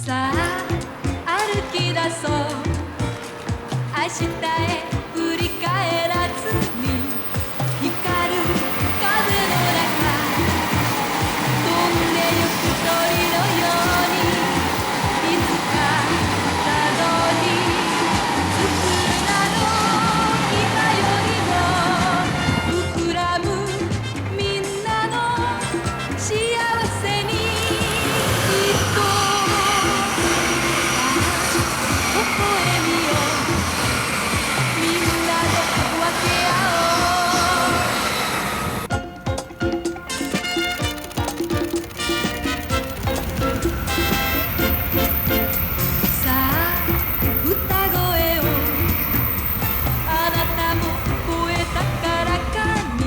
さあ歩き出そう、明日へ振り返らずに、光る風の中飛んでゆく鳥のように、いつかたどり着くだろう。今よりも膨らむみんなの幸せにきっと微笑みをみんなで分け合おう。さあ歌声をあなたも超えたからかに、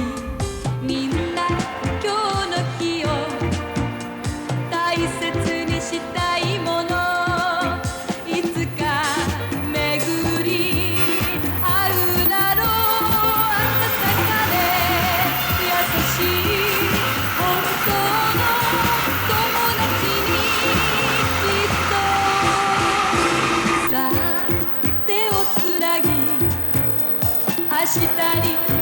みんな今日の日を大切にしたいもの、いつか巡り合うだろう。温かで優しい本当の友達にきっと。さあ手をつなぎ明日に